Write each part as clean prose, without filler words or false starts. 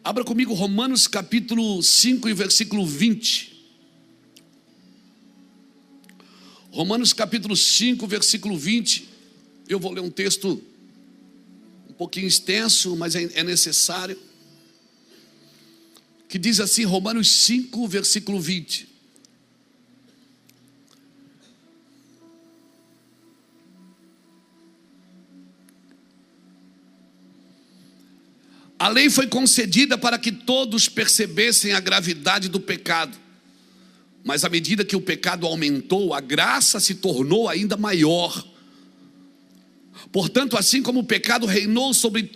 Abra comigo Romanos capítulo 5 e versículo 20. Romanos capítulo 5, versículo 20. Eu vou ler um texto um pouquinho extenso, mas é necessário. Que diz assim, Romanos 5, versículo 20. A lei foi concedida para que todos percebessem a gravidade do pecado. Mas à medida que o pecado aumentou, a graça se tornou ainda maior. Portanto, assim como o pecado reinou sobre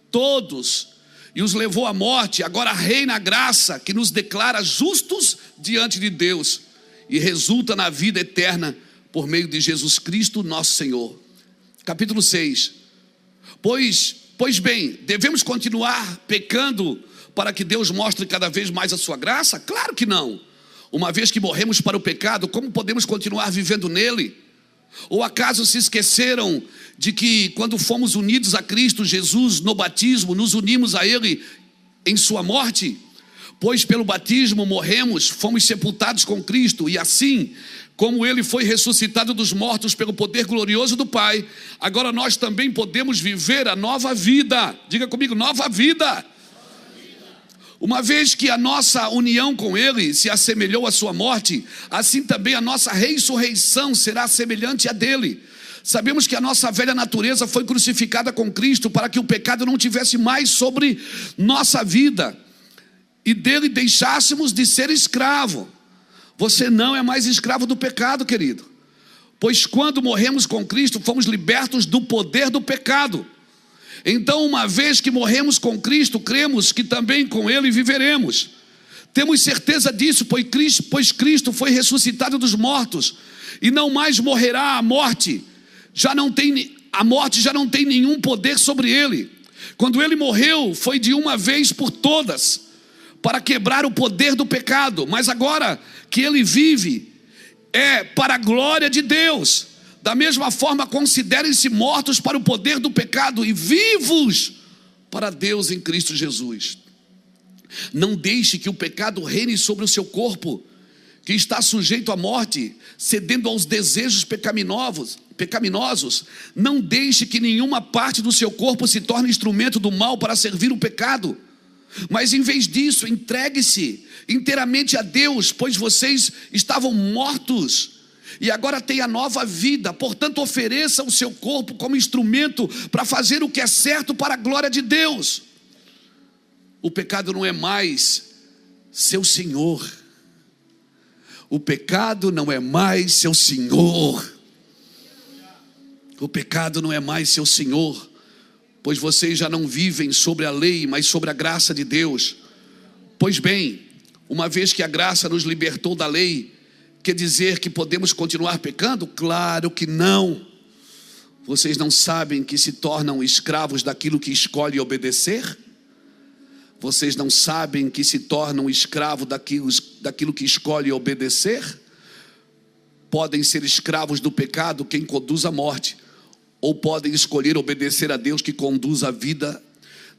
todos e os levou à morte, agora reina a graça que nos declara justos diante de Deus e resulta na vida eterna por meio de Jesus Cristo, nosso Senhor. Capítulo 6. Pois bem, devemos continuar pecando para que Deus mostre cada vez mais a sua graça? Claro que não. Uma vez que morremos para o pecado, como podemos continuar vivendo nele? Ou acaso se esqueceram de que quando fomos unidos a Cristo Jesus no batismo, nos unimos a Ele em sua morte? Pois pelo batismo morremos, fomos sepultados com Cristo, e assim como Ele foi ressuscitado dos mortos pelo poder glorioso do Pai, agora nós também podemos viver a nova vida. Diga comigo, nova vida. Uma vez que a nossa união com Ele se assemelhou à sua morte, assim também a nossa ressurreição será semelhante à dele. Sabemos que a nossa velha natureza foi crucificada com Cristo para que o pecado não tivesse mais sobre nossa vida e dele deixássemos de ser escravo. Você não é mais escravo do pecado, querido, pois quando morremos com Cristo, fomos libertos do poder do pecado. Então, uma vez que morremos com Cristo, cremos que também com Ele viveremos. Temos certeza disso, pois Cristo foi ressuscitado dos mortos e não mais morrerá. A morte já não tem nenhum poder sobre Ele. Quando Ele morreu, foi de uma vez por todas, para quebrar o poder do pecado. Mas agora que Ele vive, é para a glória de Deus. Da mesma forma, considerem-se mortos para o poder do pecado e vivos para Deus em Cristo Jesus. Não deixe que o pecado reine sobre o seu corpo, que está sujeito à morte, cedendo aos desejos pecaminosos. Não deixe que nenhuma parte do seu corpo se torne instrumento do mal para servir o pecado. Mas em vez disso, entregue-se inteiramente a Deus, pois vocês estavam mortos e agora tem a nova vida. Portanto, ofereça o seu corpo como instrumento para fazer o que é certo para a glória de Deus. O pecado não é mais seu senhor. O pecado não é mais seu senhor. O pecado não é mais seu senhor, pois vocês já não vivem sobre a lei, mas sobre a graça de Deus. Pois bem, uma vez que a graça nos libertou da lei, quer dizer que podemos continuar pecando? Claro que não. Vocês não sabem que se tornam escravos daquilo que escolhe obedecer? Vocês não sabem que se tornam escravos daquilo que escolhe obedecer? Podem ser escravos do pecado quem conduz à morte, ou podem escolher obedecer a Deus que conduz a vida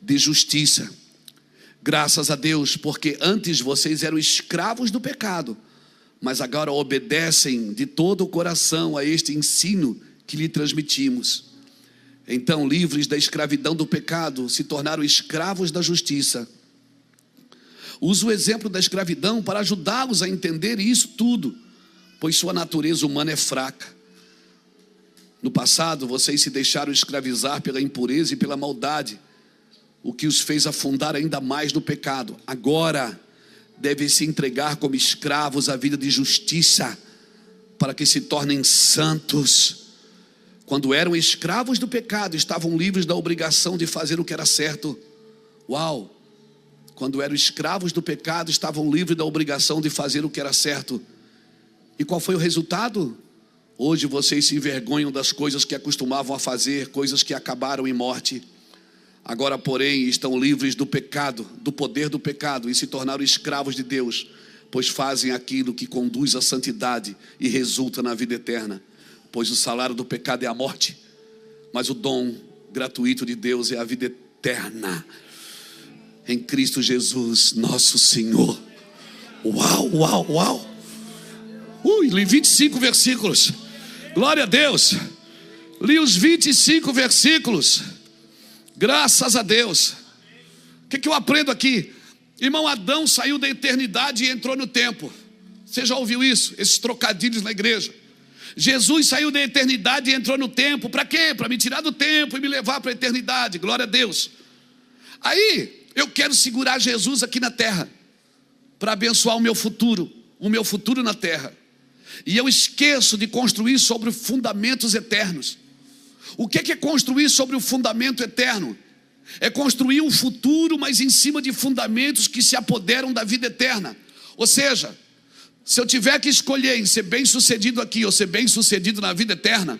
de justiça. Graças a Deus, porque antes vocês eram escravos do pecado, mas agora obedecem de todo o coração a este ensino que lhe transmitimos. Então, livres da escravidão do pecado, se tornaram escravos da justiça. Uso o exemplo da escravidão para ajudá-los a entender isso tudo, pois sua natureza humana é fraca. No passado, vocês se deixaram escravizar pela impureza e pela maldade, o que os fez afundar ainda mais no pecado. Agora devem se entregar como escravos à vida de justiça, para que se tornem santos. Quando eram escravos do pecado, estavam livres da obrigação de fazer o que era certo. Uau! Quando eram escravos do pecado, estavam livres da obrigação de fazer o que era certo. E qual foi o resultado? Hoje vocês se envergonham das coisas que acostumavam a fazer, coisas que acabaram em morte. Agora, porém, estão livres do pecado, do poder do pecado, e se tornaram escravos de Deus, pois fazem aquilo que conduz à santidade e resulta na vida eterna. Pois o salário do pecado é a morte, mas o dom gratuito de Deus é a vida eterna em Cristo Jesus, nosso Senhor. Uau, uau, uau. Li 25 versículos. Glória a Deus. Li os 25 versículos. Graças a Deus. O que eu aprendo aqui? Irmão, Adão saiu da eternidade e entrou no tempo. Você já ouviu isso? Esses trocadilhos na igreja. Jesus saiu da eternidade e entrou no tempo. Para quê? Para me tirar do tempo e me levar para a eternidade. Glória a Deus. Aí eu quero segurar Jesus aqui na terra para abençoar o meu futuro na terra. E eu esqueço de construir sobre fundamentos eternos. O que é construir sobre o fundamento eterno? É construir um futuro, mas em cima de fundamentos que se apoderam da vida eterna. Ou seja, se eu tiver que escolher em ser bem sucedido aqui ou ser bem sucedido na vida eterna,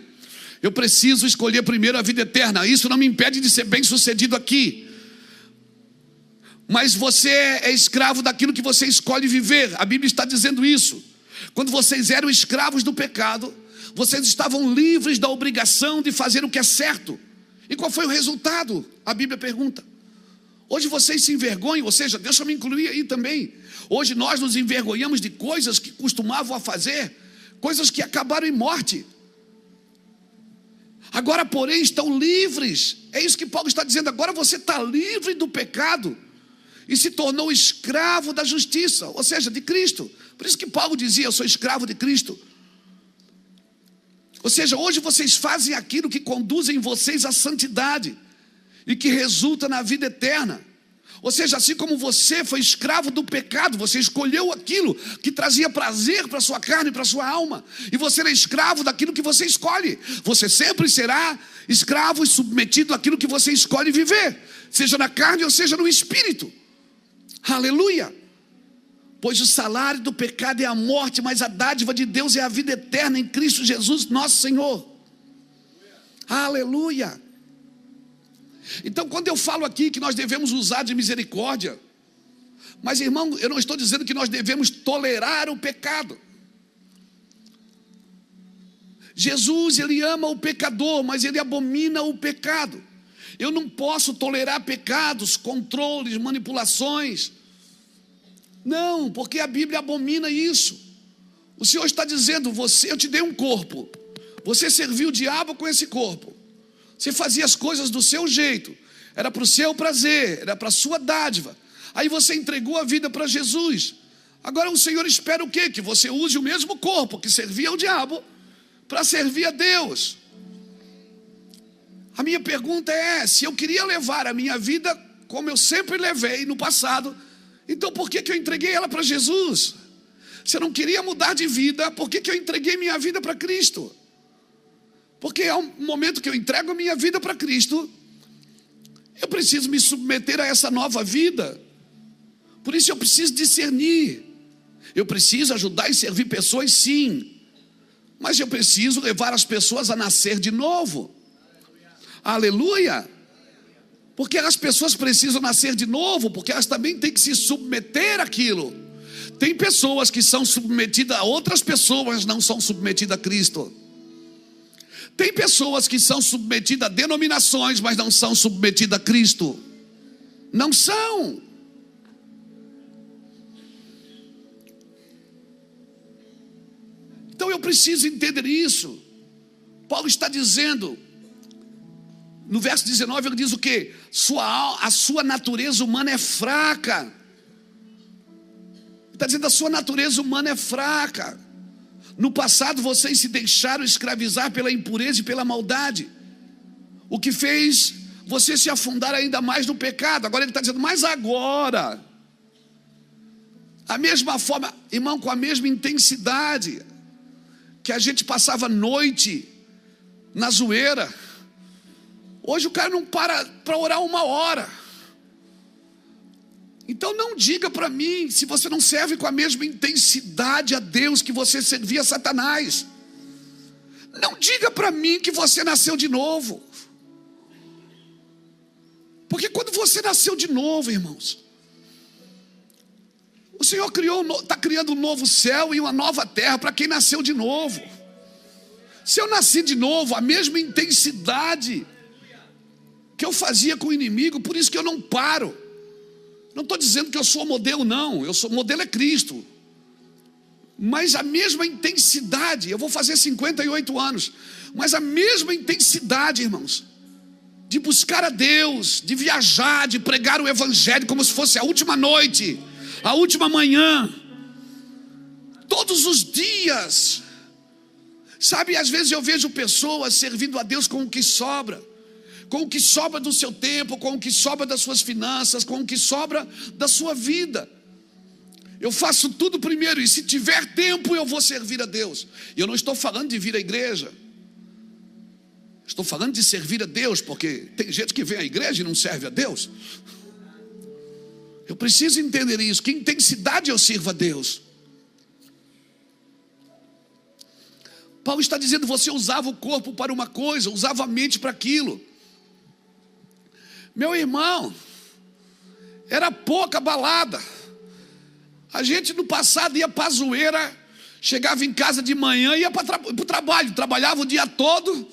eu preciso escolher primeiro a vida eterna. Isso não me impede de ser bem sucedido aqui, mas você é escravo daquilo que você escolhe viver. A Bíblia está dizendo isso. Quando vocês eram escravos do pecado, vocês estavam livres da obrigação de fazer o que é certo. E qual foi o resultado? A Bíblia pergunta. Hoje vocês se envergonham, ou seja, deixa eu me incluir aí também. Hoje nós nos envergonhamos de coisas que costumavam a fazer, coisas que acabaram em morte. Agora, porém, estão livres. É isso que Paulo está dizendo. Agora você está livre do pecado e se tornou escravo da justiça, ou seja, de Cristo. Por isso que Paulo dizia: eu sou escravo de Cristo. Ou seja, hoje vocês fazem aquilo que conduzem vocês à santidade e que resulta na vida eterna. Ou seja, assim como você foi escravo do pecado, você escolheu aquilo que trazia prazer para a sua carne e para a sua alma, e você é escravo daquilo que você escolhe. Você sempre será escravo e submetido àquilo que você escolhe viver, seja na carne ou seja no espírito. Aleluia! Pois o salário do pecado é a morte, mas a dádiva de Deus é a vida eterna em Cristo Jesus, nosso Senhor. Aleluia! Então, quando eu falo aqui que nós devemos usar de misericórdia, mas irmão, eu não estou dizendo que nós devemos tolerar o pecado. Jesus, ele ama o pecador, mas ele abomina o pecado. Eu não posso tolerar pecados, controles, manipulações. Não, porque a Bíblia abomina isso. O Senhor está dizendo: eu te dei um corpo, você serviu o diabo com esse corpo, você fazia as coisas do seu jeito, era para o seu prazer, era para a sua dádiva. Aí você entregou a vida para Jesus. Agora o Senhor espera o quê? Que você use o mesmo corpo que servia ao diabo para servir a Deus. A minha pergunta é: se eu queria levar a minha vida como eu sempre levei no passado, então por que eu entreguei ela para Jesus? Se eu não queria mudar de vida, por que eu entreguei minha vida para Cristo? Porque ao momento que eu entrego a minha vida para Cristo, eu preciso me submeter a essa nova vida. Por isso eu preciso discernir. Eu preciso ajudar e servir pessoas, sim, mas eu preciso levar as pessoas a nascer de novo. Aleluia! Porque as pessoas precisam nascer de novo, porque elas também têm que se submeter àquilo. Tem pessoas que são submetidas a outras pessoas, mas não são submetidas a Cristo. Tem pessoas que são submetidas a denominações, mas não são submetidas a Cristo. Não são. Então eu preciso entender isso. Paulo está dizendo, no verso 19, ele diz o quê? A sua natureza humana é fraca. Ele está dizendo: a sua natureza humana é fraca. No passado vocês se deixaram escravizar pela impureza e pela maldade, o que fez você se afundar ainda mais no pecado. Agora ele está dizendo: mas agora, a mesma forma, irmão, com a mesma intensidade que a gente passava noite na zoeira, hoje o cara não para orar 1 hora. Então não diga para mim se você não serve com a mesma intensidade a Deus que você servia a Satanás. Não diga para mim que você nasceu de novo. Porque quando você nasceu de novo, irmãos, o Senhor está criando um novo céu e uma nova terra para quem nasceu de novo. Se eu nasci de novo, a mesma intensidade que eu fazia com o inimigo, por isso que eu não paro. Não estou dizendo que eu sou modelo, não. Modelo é Cristo. Mas a mesma intensidade, eu vou fazer 58 anos, mas a mesma intensidade, irmãos, de buscar a Deus, de viajar, de pregar o Evangelho como se fosse a última noite, a última manhã, todos os dias. Sabe, às vezes eu vejo pessoas servindo a Deus com o que sobra do seu tempo, com o que sobra das suas finanças, com o que sobra da sua vida. Eu faço tudo primeiro, e se tiver tempo eu vou servir a Deus. E eu não estou falando de vir à igreja, estou falando de servir a Deus, porque tem gente que vem à igreja e não serve a Deus. Eu preciso entender isso, que intensidade eu sirvo a Deus. Paulo está dizendo, você usava o corpo para uma coisa, usava a mente para aquilo. Meu irmão, era pouca balada. A gente no passado ia para a zoeira, chegava em casa de manhã e ia para o trabalho, trabalhava o dia todo,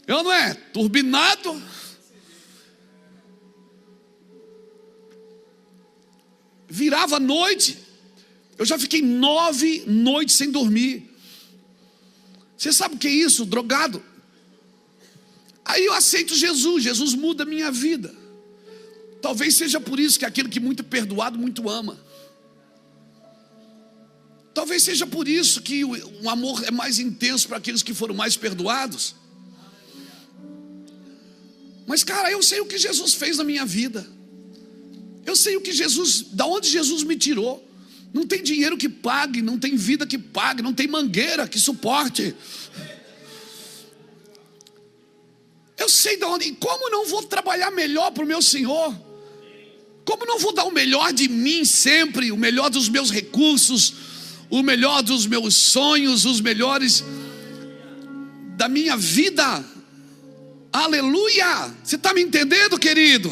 eu não é, turbinado. Virava a noite, eu já fiquei 9 noites sem dormir. Você sabe o que é isso? Drogado. Aí eu aceito Jesus, Jesus muda a minha vida. Talvez seja por isso que aquele que muito perdoado, muito ama. Talvez seja por isso que o amor é mais intenso para aqueles que foram mais perdoados. Mas cara, eu sei o que Jesus fez na minha vida. Eu sei o que Jesus, da onde Jesus me tirou. Não tem dinheiro que pague, não tem vida que pague, não tem mangueira que suporte. Eu sei de onde, e como não vou trabalhar melhor para o meu Senhor? Como não vou dar o melhor de mim sempre, o melhor dos meus recursos, o melhor dos meus sonhos, os melhores da minha vida? Aleluia! Você está me entendendo, querido?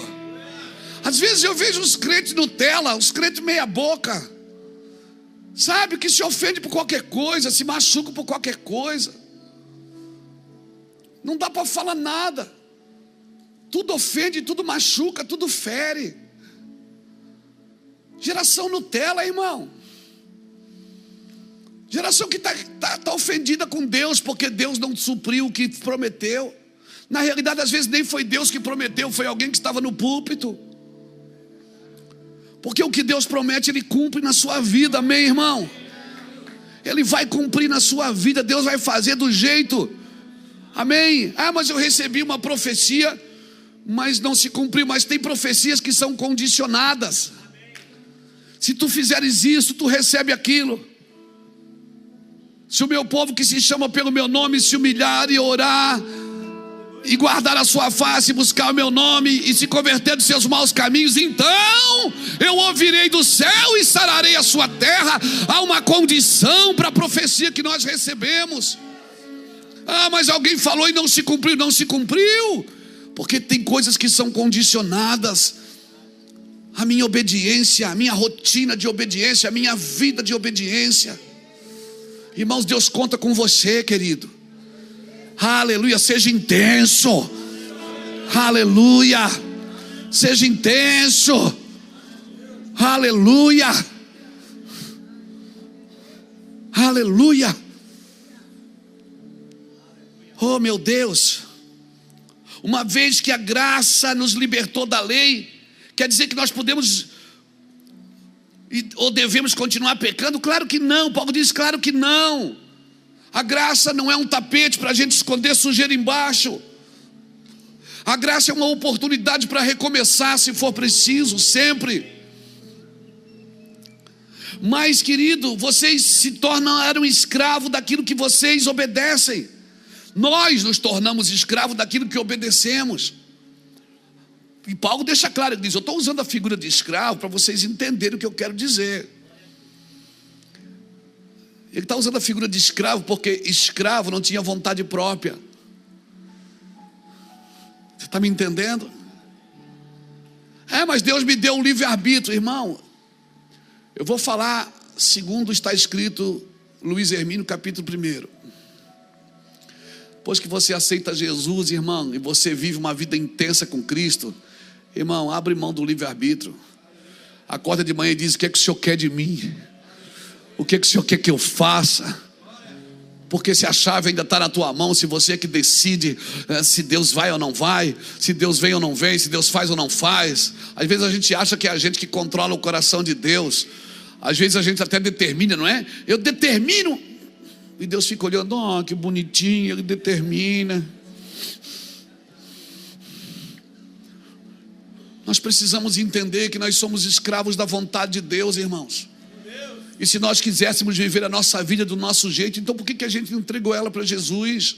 Às vezes eu vejo os crentes Nutella, os crentes meia boca, sabe, que se ofende por qualquer coisa, se machuca por qualquer coisa. Não dá para falar nada. Tudo ofende, tudo machuca, tudo fere. Geração Nutella, irmão. Geração que está ofendida com Deus, porque Deus não supriu o que prometeu. Na realidade, às vezes nem foi Deus que prometeu, foi alguém que estava no púlpito. Porque o que Deus promete, Ele cumpre na sua vida, amém, irmão? Ele vai cumprir na sua vida, Deus vai fazer do jeito, amém? Ah, mas eu recebi uma profecia, mas não se cumpriu. Mas tem profecias que são condicionadas. Se tu fizeres isso, tu recebe aquilo. Se o meu povo que se chama pelo meu nome se humilhar e orar e guardar a sua face, buscar o meu nome e se converter dos seus maus caminhos, então eu ouvirei do céu e sararei a sua terra. Há uma condição para a profecia que nós recebemos. Ah, mas alguém falou e não se cumpriu. Não se cumpriu, porque tem coisas que são condicionadas. A minha obediência, a minha rotina de obediência, a minha vida de obediência. Irmãos, Deus conta com você, querido. Aleluia, seja intenso. Aleluia, seja intenso. Aleluia. Aleluia. Oh meu Deus. Uma vez que a graça nos libertou da lei, quer dizer que nós podemos ou devemos continuar pecando? Claro que não. Paulo diz, claro que não. A graça não é um tapete para a gente esconder sujeira embaixo. A graça é uma oportunidade para recomeçar, se for preciso, sempre. Mas, querido, vocês se tornaram escravos daquilo que vocês obedecem. Nós nos tornamos escravos daquilo que obedecemos. E Paulo deixa claro, ele diz, eu estou usando a figura de escravo para vocês entenderem o que eu quero dizer. Ele está usando a figura de escravo porque escravo não tinha vontade própria. Você está me entendendo? É, mas Deus me deu um livre-arbítrio. Irmão, eu vou falar segundo está escrito Luiz Hermínio, capítulo 1. Depois que você aceita Jesus, irmão, e você vive uma vida intensa com Cristo, irmão, abre mão do livre-arbítrio. acorda de manhã e diz: o que é que o Senhor quer de mim? O que é que o Senhor quer que eu faça? Porque se a chave ainda está na tua mão, se você é que decide se Deus vai ou não vai, se Deus vem ou não vem, se Deus faz ou não faz. Às vezes a gente acha que é a gente que controla o coração de Deus. Às vezes a gente até determina, não é? Eu determino. E Deus fica olhando: oh, que bonitinho, Ele determina. Nós precisamos entender que nós somos escravos da vontade de Deus, irmãos. E se nós quiséssemos viver a nossa vida do nosso jeito, então por que a gente não entregou ela para Jesus?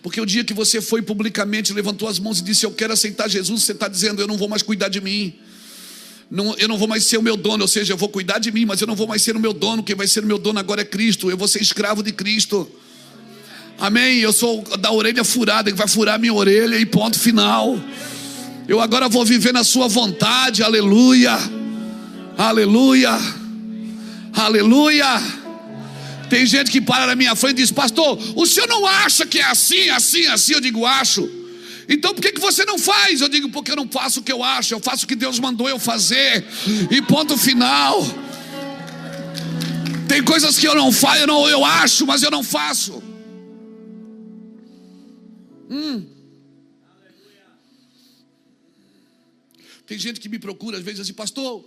Porque o dia que você foi publicamente, levantou as mãos e disse: eu quero aceitar Jesus, você está dizendo: eu não vou mais cuidar de mim, eu não vou mais ser o meu dono. Ou seja, eu vou cuidar de mim, mas eu não vou mais ser o meu dono. Quem vai ser o meu dono agora é Cristo. Eu vou ser escravo de Cristo. Amém? Eu sou da orelha furada, que vai furar minha orelha e ponto final. Eu agora vou viver na sua vontade. Aleluia, aleluia, aleluia. Tem gente que para na minha frente e diz: pastor, o senhor não acha que é assim, assim, assim? Eu digo: acho. Então por que você não faz? Eu digo: porque eu não faço o que eu acho, eu faço o que Deus mandou eu fazer, e ponto final. Tem coisas que eu não faço, eu acho, mas eu não faço. Tem gente que me procura às vezes assim: pastor,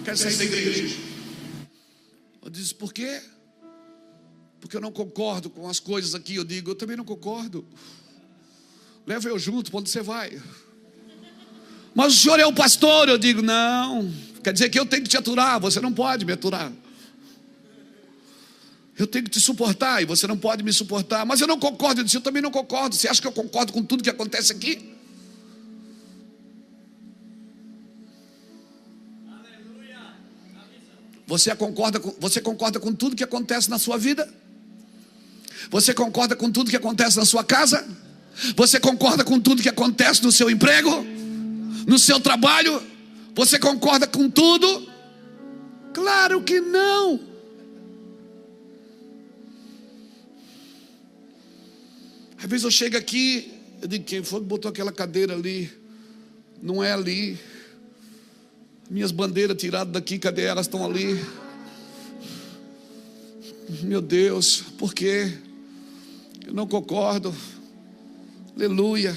quero sair da igreja. Eu disse: por quê? Porque eu não concordo com as coisas aqui. Eu digo: eu também não concordo. Leva eu junto, para onde você vai? Mas o senhor é o pastor. Eu digo: não, quer dizer que eu tenho que te aturar. Você não pode me aturar. Eu tenho que te suportar e você não pode me suportar. Mas eu não concordo. Eu disse: eu também não concordo. Você acha que eu concordo com tudo que acontece aqui? Você concorda com tudo que acontece na sua vida? Você concorda com tudo que acontece na sua casa? Você concorda com tudo que acontece no seu emprego? No seu trabalho? Você concorda com tudo? Claro que não. Às vezes eu chego aqui, eu digo: quem foi que botou aquela cadeira ali? Não é ali. Minhas bandeiras tiradas daqui, cadê elas? Estão ali. Meu Deus, por quê? Eu não concordo. Aleluia.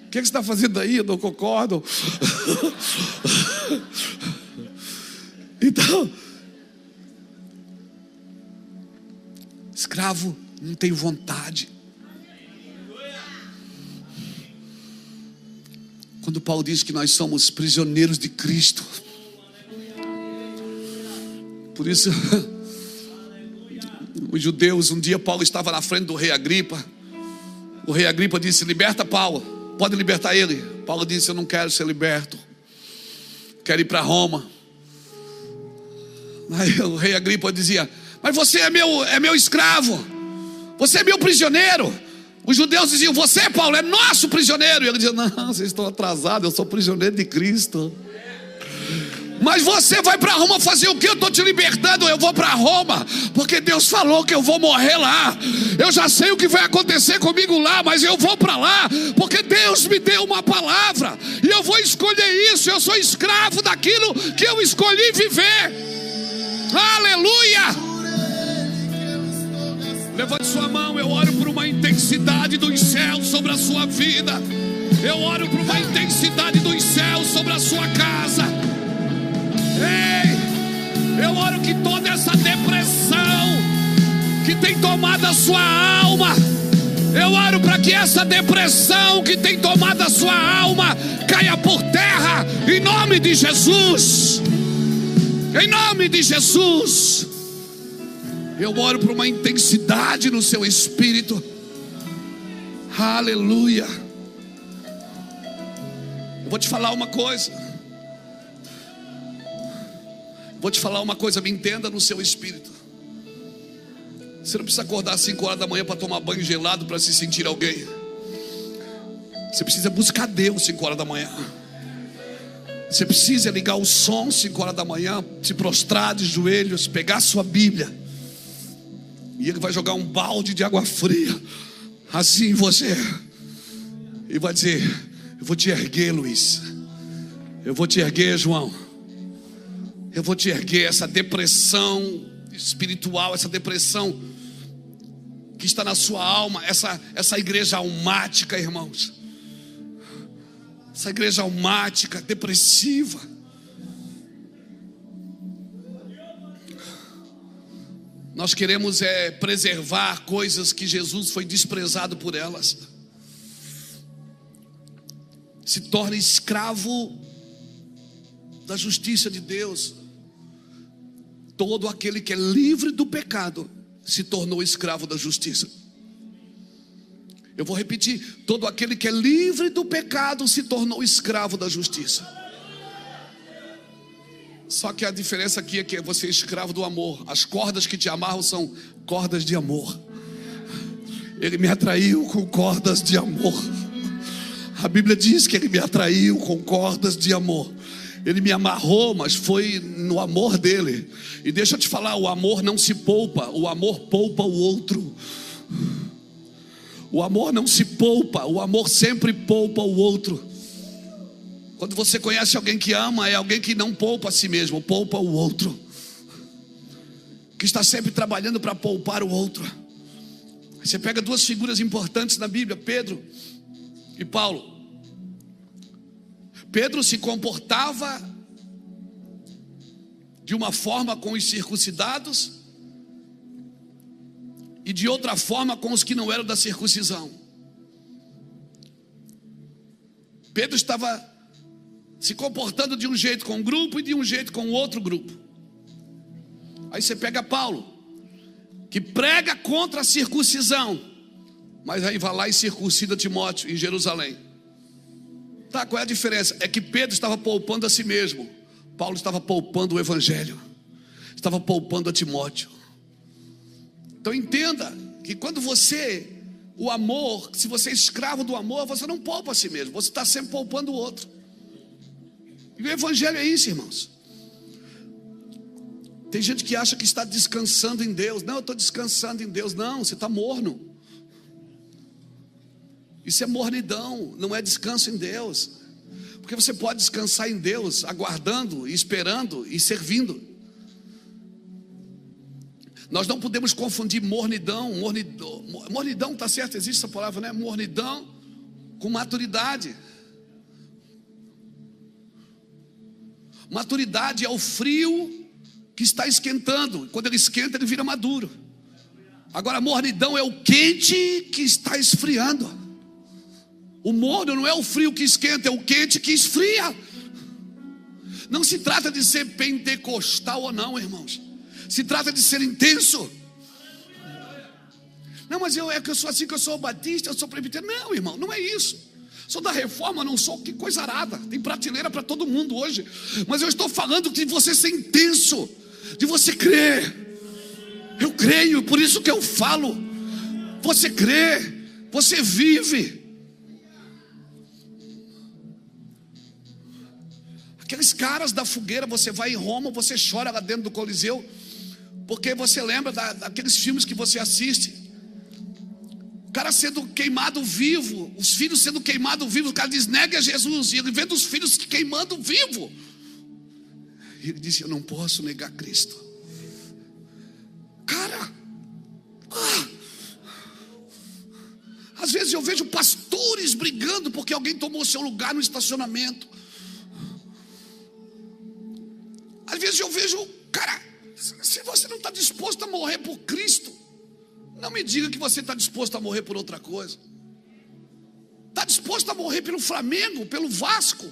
O que você está fazendo aí? Eu não concordo. Então, escravo não tem vontade. Quando Paulo diz que nós somos prisioneiros de Cristo, por isso os judeus, um dia Paulo estava na frente do rei Agripa. O rei Agripa disse: liberta Paulo, pode libertar ele. Paulo disse: eu não quero ser liberto, quero ir para Roma. Aí o rei Agripa dizia: mas você é meu escravo, você é meu prisioneiro. Os judeus diziam: você, Paulo, é nosso prisioneiro. E ele dizia: não, vocês estão atrasados, eu sou prisioneiro de Cristo. Mas você vai para Roma fazer o que? Eu estou te libertando. Eu vou para Roma porque Deus falou que eu vou morrer lá. Eu já sei o que vai acontecer comigo lá, mas eu vou para lá porque Deus me deu uma palavra e eu vou escolher isso. Eu sou escravo daquilo que eu escolhi viver. Aleluia. Levante sua mão. Eu oro por uma intensidade dos céus sobre a sua vida. Eu oro por uma intensidade dos céus sobre a sua casa. Ei, eu oro que toda essa depressão que tem tomado a sua alma, eu oro para que essa depressão que tem tomado a sua alma caia por terra, em nome de Jesus. Em nome de Jesus. Eu oro por uma intensidade no seu espírito. Aleluia. Eu vou te falar uma coisa. Me entenda no seu espírito. Você não precisa acordar às 5 horas da manhã para tomar banho gelado para se sentir alguém. Você precisa buscar Deus 5 horas da manhã. Você precisa ligar o som 5 horas da manhã, se prostrar de joelhos, pegar a sua Bíblia, e Ele vai jogar um balde de água fria assim em você, e vai dizer: eu vou te erguer, Luiz. Eu vou te erguer, João. Eu vou te erguer. Essa depressão espiritual, essa depressão que está na sua alma, essa igreja almática, irmãos. Essa igreja almática, depressiva. Nós queremos preservar coisas que Jesus foi desprezado por elas. Se torna escravo da justiça de Deus. Todo aquele que é livre do pecado se tornou escravo da justiça. Eu vou repetir: todo aquele que é livre do pecado se tornou escravo da justiça. Só que a diferença aqui é que você é escravo do amor. As cordas que te amarram são cordas de amor. Ele me atraiu com cordas de amor. A Bíblia diz que Ele me atraiu com cordas de amor. Ele me amarrou, mas foi no amor dele. E deixa eu te falar, o amor não se poupa. O amor poupa o outro. O amor não se poupa. O amor sempre poupa o outro. Quando você conhece alguém que ama, é alguém que não poupa a si mesmo, poupa o outro, que está sempre trabalhando para poupar o outro. Você pega duas figuras importantes na Bíblia, Pedro e Paulo. Pedro se comportava de uma forma com os circuncidados e de outra forma com os que não eram da circuncisão. Pedro estava se comportando de um jeito com um grupo e de um jeito com outro grupo. Aí você pega Paulo, que prega contra a circuncisão, mas aí vai lá e circuncida Timóteo em Jerusalém. Tá, qual é a diferença? É que Pedro estava poupando a si mesmo, Paulo estava poupando o evangelho, estava poupando a Timóteo. Então entenda que quando o amor, se você é escravo do amor, você não poupa a si mesmo, você está sempre poupando o outro. E o evangelho é isso, irmãos. Tem gente que acha que está descansando em Deus. Não, eu estou descansando em Deus. Não, você está morno. Isso é mornidão, não é descanso em Deus. Porque você pode descansar em Deus aguardando, esperando e servindo. Nós não podemos confundir mornidão. Mornidão, está certo, existe essa palavra, né? Mornidão com maturidade. Maturidade é o frio que está esquentando. Quando ele esquenta, ele vira maduro. Agora, mornidão é o quente que está esfriando. O morno não é o frio que esquenta, é o quente que esfria. Não se trata de ser pentecostal ou não, irmãos. Se trata de ser intenso. Não, mas eu sou assim, que eu sou batista, eu sou presbiteriano. Não, irmão, não é isso. Sou da reforma, não sou, que coisa arada. Tem prateleira para todo mundo hoje. Mas eu estou falando de você ser intenso, de você crer. Eu creio, por isso que eu falo. Você crê, você vive. Aqueles caras da fogueira, você vai em Roma, você chora lá dentro do Coliseu, porque você lembra daqueles filmes que você assiste. O cara sendo queimado vivo, os filhos sendo queimados vivos. O cara diz: nega Jesus. E ele vê os filhos queimando vivo. E ele disse: eu não posso negar Cristo. Cara, às vezes eu vejo pastores brigando porque alguém tomou seu lugar no estacionamento. Às vezes eu vejo, cara, se você não está disposto a morrer por Cristo, não me diga que você está disposto a morrer por outra coisa. Está disposto a morrer pelo Flamengo, pelo Vasco?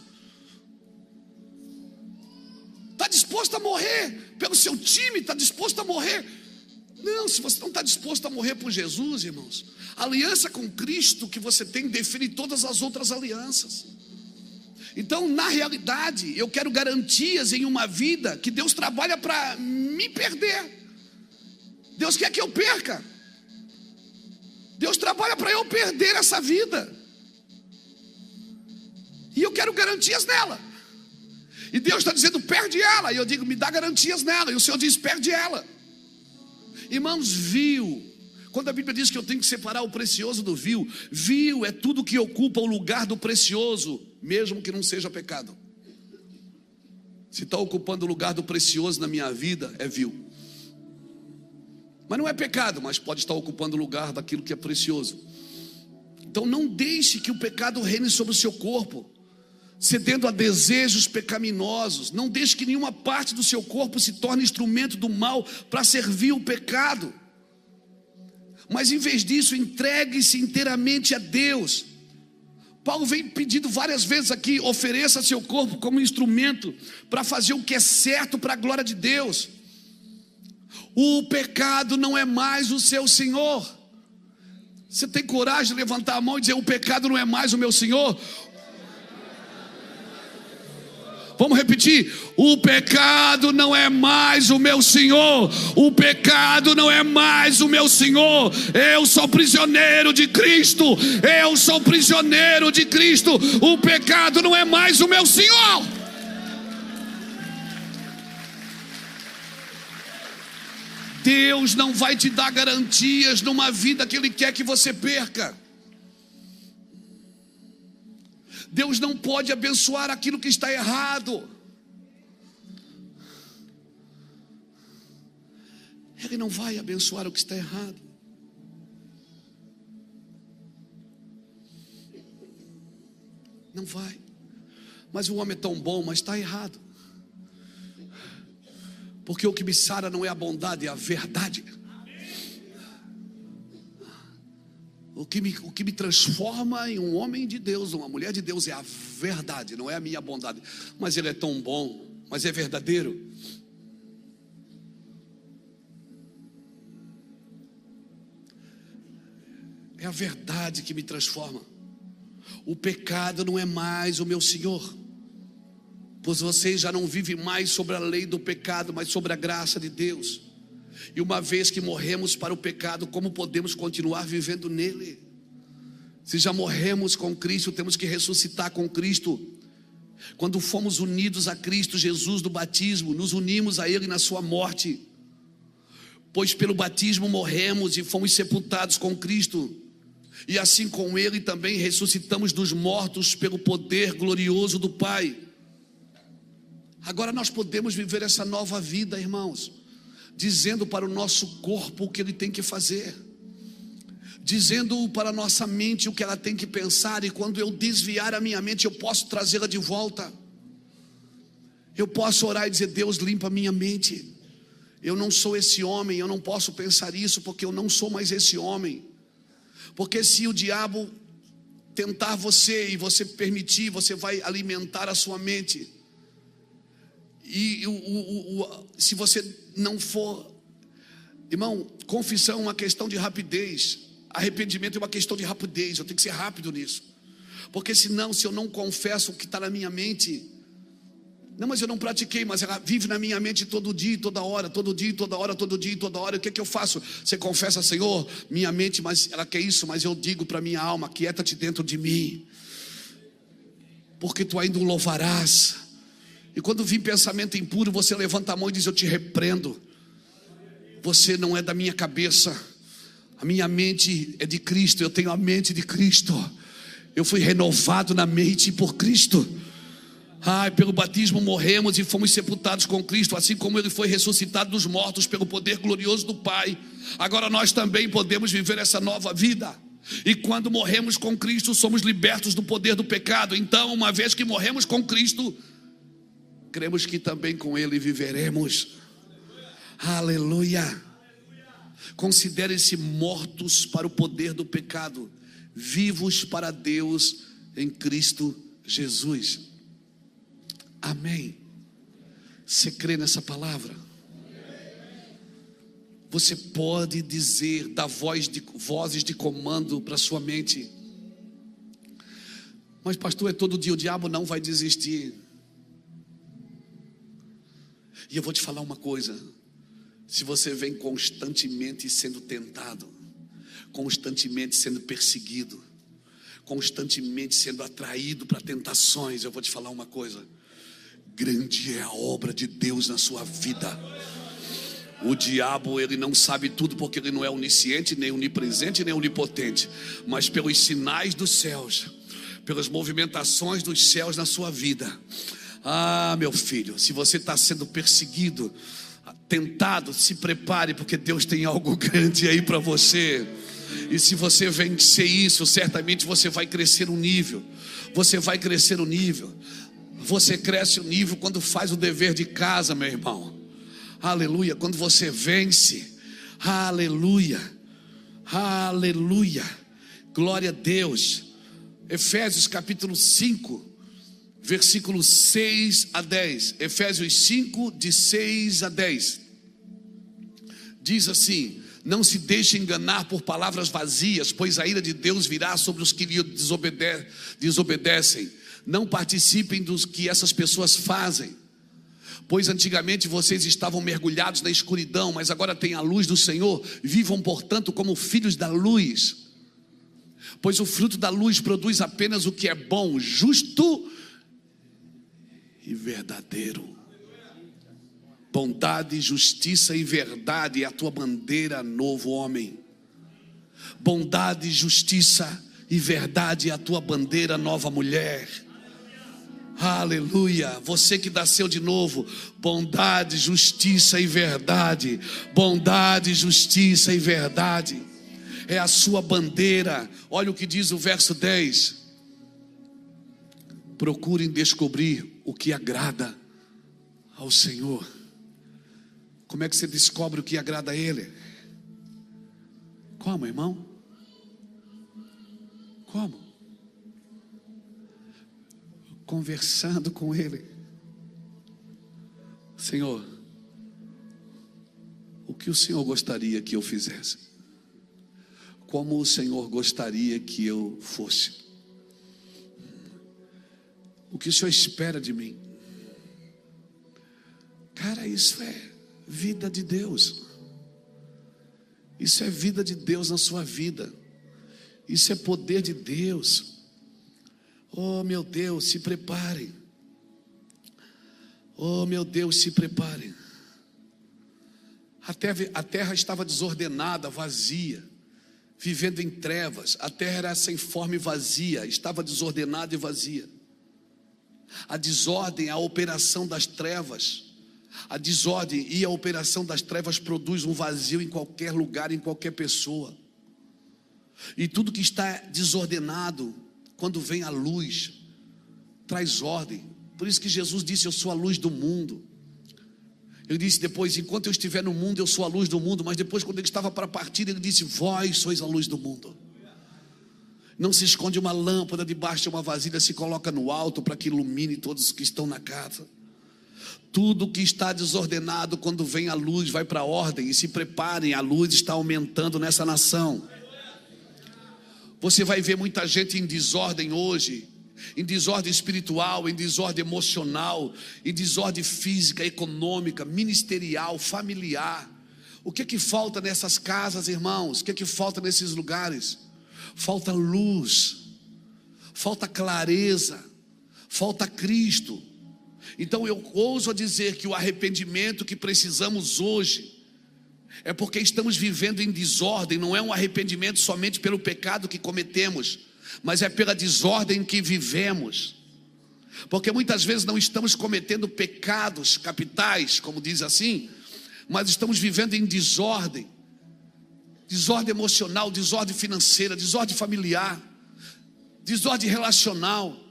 Está disposto a morrer pelo seu time? Está disposto a morrer? Não, se você não está disposto a morrer por Jesus, irmãos, a aliança com Cristo que você tem define todas as outras alianças. Então, na realidade, eu quero garantias em uma vida que Deus trabalha para me perder. Deus quer que eu perca. Deus trabalha para eu perder essa vida. E eu quero garantias nela. E Deus está dizendo: perde ela. E eu digo: me dá garantias nela. E o Senhor diz: perde ela. Irmãos, quando a Bíblia diz que eu tenho que separar o precioso do vil é tudo que ocupa o lugar do precioso, mesmo que não seja pecado. Se está ocupando o lugar do precioso na minha vida, é vil. Mas não é pecado, mas pode estar ocupando o lugar daquilo que é precioso. Então não deixe que o pecado reine sobre o seu corpo, cedendo a desejos pecaminosos. Não deixe que nenhuma parte do seu corpo se torne instrumento do mal para servir o pecado. Mas em vez disso, entregue-se inteiramente a Deus. Paulo vem pedindo várias vezes aqui: ofereça seu corpo como instrumento para fazer o que é certo para a glória de Deus. O pecado não é mais o seu senhor. Você tem coragem de levantar a mão e dizer: o pecado não é mais o meu senhor? Vamos repetir: o pecado não é mais o meu senhor. O pecado não é mais o meu senhor. Eu sou prisioneiro de Cristo. Eu sou prisioneiro de Cristo. O pecado não é mais o meu senhor. Deus não vai te dar garantias numa vida que Ele quer que você perca. Deus não pode abençoar aquilo que está errado. Ele não vai abençoar o que está errado. Não vai. Mas o homem é tão bom, mas está errado. Porque o que me sara não é a bondade, é a verdade. O que me transforma em um homem de Deus, uma mulher de Deus, é a verdade, não é a minha bondade. Mas Ele é tão bom, mas é verdadeiro. É a verdade que me transforma. O pecado não é mais o meu senhor. Pois vocês já não vivem mais sobre a lei do pecado, mas sobre a graça de Deus. E uma vez que morremos para o pecado, como podemos continuar vivendo nele? Se já morremos com Cristo, temos que ressuscitar com Cristo. Quando fomos unidos a Cristo Jesus no batismo, nos unimos a Ele na sua morte. Pois pelo batismo morremos e fomos sepultados com Cristo. E assim com Ele também ressuscitamos dos mortos pelo poder glorioso do Pai. Agora nós podemos viver essa nova vida, irmãos, dizendo para o nosso corpo o que ele tem que fazer, dizendo para a nossa mente o que ela tem que pensar. E quando eu desviar a minha mente, eu posso trazê-la de volta. Eu posso orar e dizer: Deus, limpa a minha mente. Eu não sou esse homem, eu não posso pensar isso, porque eu não sou mais esse homem. Porque se o diabo tentar você e você permitir, você vai alimentar a sua mente. E se você não for, irmão, confissão é uma questão de rapidez, arrependimento é uma questão de rapidez. Eu tenho que ser rápido nisso, porque senão, se eu não confesso o que está na minha mente, não, mas eu não pratiquei, mas ela vive na minha mente todo dia, toda hora, todo dia, toda hora, todo dia, toda hora. O que é que eu faço? Você confessa: Senhor, minha mente, mas ela quer isso, mas eu digo para minha alma: quieta-te dentro de mim, porque tu ainda o louvarás. E quando vir pensamento impuro, você levanta a mão e diz: eu te repreendo. Você não é da minha cabeça. A minha mente é de Cristo. Eu tenho a mente de Cristo. Eu fui renovado na mente por Cristo. Pelo batismo morremos e fomos sepultados com Cristo, assim como Ele foi ressuscitado dos mortos pelo poder glorioso do Pai. Agora nós também podemos viver essa nova vida. E quando morremos com Cristo, somos libertos do poder do pecado. Então, uma vez que morremos com Cristo, cremos que também com Ele viveremos. Aleluia. Considerem-se mortos para o poder do pecado, vivos para Deus em Cristo Jesus. Amém. Você crê nessa palavra? Você pode dizer, dar vozes de comando para sua mente: mas pastor, é todo dia, o diabo não vai desistir. E eu vou te falar uma coisa: se você vem constantemente sendo tentado, constantemente sendo perseguido, constantemente sendo atraído para tentações, eu vou te falar uma coisa: grande é a obra de Deus na sua vida. O diabo, ele não sabe tudo, porque ele não é onisciente, nem onipresente, nem onipotente. Mas pelos sinais dos céus, pelas movimentações dos céus na sua vida, Ah, meu filho, se você está sendo perseguido, tentado, se prepare, porque Deus tem algo grande aí para você. E se você vencer isso, certamente você vai crescer um nível. Você vai crescer um nível. Você cresce um nível quando faz o dever de casa, meu irmão. Aleluia. Quando você vence. Aleluia. Aleluia. Glória a Deus. Efésios capítulo 5, versículos 6 a 10. Efésios 5, de 6 a 10. Diz assim: não se deixe enganar por palavras vazias, pois a ira de Deus virá sobre os que lhe desobedecem. Não participem dos que essas pessoas fazem, pois antigamente vocês estavam mergulhados na escuridão, mas agora têm a luz do Senhor. Vivam, portanto, como filhos da luz, pois o fruto da luz produz apenas o que é bom, justo e verdadeiro. Bondade, justiça e verdade é a tua bandeira, novo homem. Bondade, justiça e verdade é a tua bandeira, nova mulher. Aleluia. Você que nasceu de novo, bondade, justiça e verdade. Bondade, justiça e verdade é a sua bandeira. Olha o que diz o verso 10. Procurem descobrir o que agrada ao Senhor. Como é que você descobre o que agrada a Ele? Como, irmão? Como? Conversando com Ele. Senhor, o que o Senhor gostaria que eu fizesse? Como o Senhor gostaria que eu fosse? O que o Senhor espera de mim? Cara, isso é vida de Deus. Isso é vida de Deus na sua vida. Isso é poder de Deus. Oh, meu Deus, se preparem. Oh, meu Deus, se preparem. A terra estava desordenada, vazia, vivendo em trevas. A terra era sem forma e vazia, estava desordenada e vazia. A desordem, a operação das trevas. A desordem e a operação das trevas produz um vazio em qualquer lugar, em qualquer pessoa. E tudo que está desordenado, quando vem a luz, traz ordem. Por isso que Jesus disse: eu sou a luz do mundo. Ele disse depois: enquanto eu estiver no mundo, eu sou a luz do mundo. Mas depois, quando ele estava para partir, ele disse: vós sois a luz do mundo. Não se esconde uma lâmpada debaixo de uma vasilha, se coloca no alto para que ilumine todos os que estão na casa. Tudo que está desordenado, quando vem a luz, vai para a ordem. E se preparem, a luz está aumentando nessa nação. Você vai ver muita gente em desordem hoje, em desordem espiritual, em desordem emocional, em desordem física, econômica, ministerial, familiar. O que é que falta nessas casas, irmãos? O que é que falta nesses lugares? Falta luz, falta clareza, falta Cristo. Então eu ouso dizer que o arrependimento que precisamos hoje é porque estamos vivendo em desordem. Não é um arrependimento somente pelo pecado que cometemos, mas é pela desordem que vivemos. Porque muitas vezes não estamos cometendo pecados capitais, como diz assim, mas estamos vivendo em desordem. Desordem emocional, desordem financeira, desordem familiar, desordem relacional.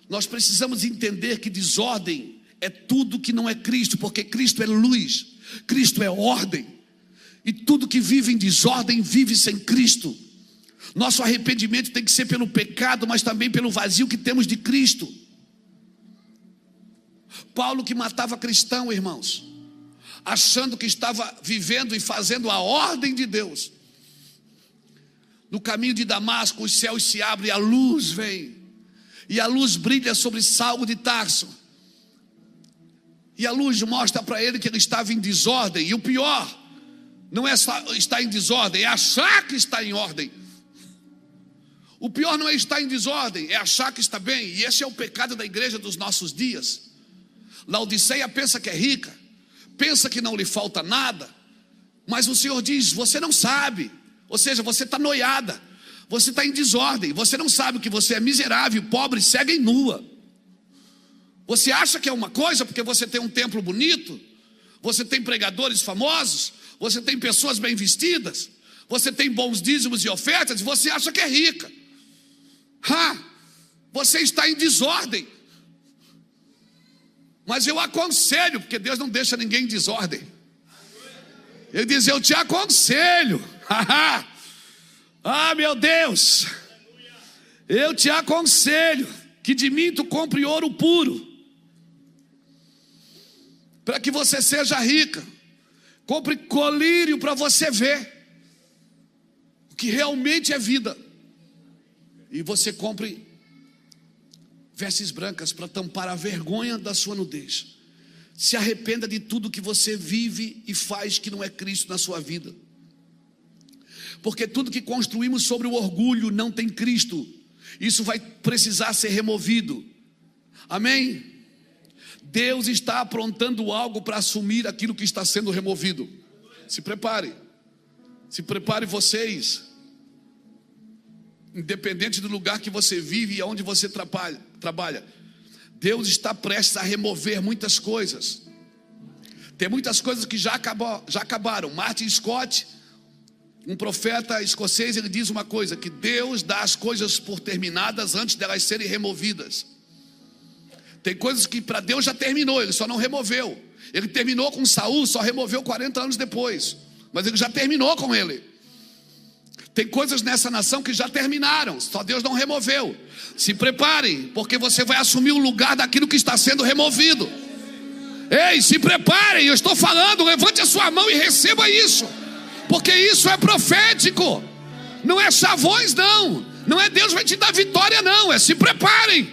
Nós precisamos entender que desordem é tudo que não é Cristo, porque Cristo é luz, Cristo é ordem, e tudo que vive em desordem vive sem Cristo. Nosso arrependimento tem que ser pelo pecado, mas também pelo vazio que temos de Cristo. Paulo, que matava cristão, irmãos, achando que estava vivendo e fazendo a ordem de Deus. No caminho de Damasco, os céus se abrem e a luz vem. E a luz brilha sobre Saulo de Tarso. E a luz mostra para ele que ele estava em desordem. E o pior, não é estar em desordem, é achar que está em ordem. O pior não é estar em desordem, é achar que está bem. E esse é o pecado da igreja dos nossos dias. Laodiceia pensa que é rica, pensa que não lhe falta nada, mas o Senhor diz: você não sabe. Ou seja, você está noiada, você está em desordem, você não sabe que você é miserável, pobre, cega e nua. Você acha que é uma coisa porque você tem um templo bonito, você tem pregadores famosos, você tem pessoas bem vestidas, você tem bons dízimos e ofertas, e você acha que é rica. Você está em desordem. Mas eu aconselho, porque Deus não deixa ninguém em desordem. Ele diz: eu te aconselho. Meu Deus, eu te aconselho que de mim tu compre ouro puro, para que você seja rica. Compre colírio para você ver o que realmente é vida. E você compre vestes brancas para tampar a vergonha da sua nudez. Se arrependa de tudo que você vive e faz que não é Cristo na sua vida. Porque tudo que construímos sobre o orgulho não tem Cristo. Isso vai precisar ser removido. Amém? Deus está aprontando algo para assumir aquilo que está sendo removido. Se prepare. Se prepare vocês. Independente do lugar que você vive e aonde você trabalha, Deus está prestes a remover muitas coisas. Tem muitas coisas que já acabaram. Martin Scott, um profeta escocês, ele diz uma coisa: que Deus dá as coisas por terminadas antes delas serem removidas. Tem coisas que para Deus já terminou, Ele só não removeu. Ele terminou com Saul, só removeu 40 anos depois, mas Ele já terminou com ele. Tem coisas nessa nação que já terminaram, só Deus não removeu. Se preparem, porque você vai assumir o lugar daquilo que está sendo removido. Ei, se preparem, eu estou falando, levante a sua mão e receba isso, porque isso é profético. Não é chavões, não é Deus vai te dar vitória, não, é se preparem.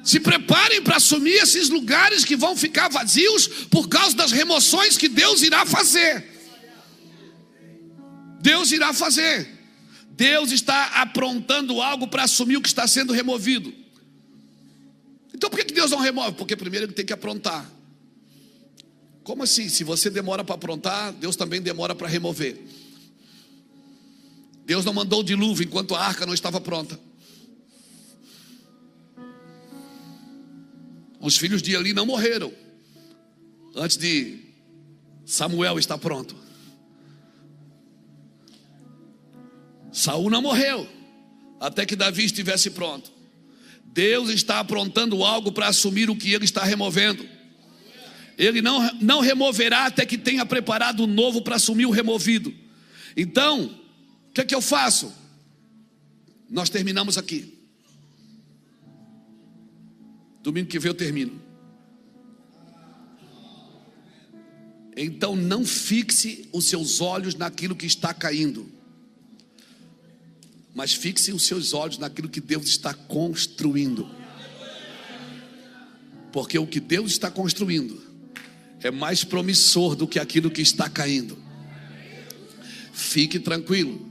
Se preparem para assumir esses lugares que vão ficar vazios por causa das remoções que Deus irá fazer. Deus irá fazer. Deus está aprontando algo para assumir o que está sendo removido. Então por que Deus não remove? Porque primeiro Ele tem que aprontar. Como assim? Se você demora para aprontar, Deus também demora para remover. Deus não mandou o dilúvio enquanto a arca não estava pronta. Os filhos de Eli não morreram antes de Samuel estar pronto. Saul não morreu até que Davi estivesse pronto. Deus está aprontando algo para assumir o que Ele está removendo. Ele não removerá até que tenha preparado o novo para assumir o removido. Então, o que é que eu faço? Nós terminamos aqui. Domingo que vem eu termino. Então não fixe os seus olhos naquilo que está caindo, mas fixe os seus olhos naquilo que Deus está construindo. Porque o que Deus está construindo é mais promissor do que aquilo que está caindo. Fique tranquilo.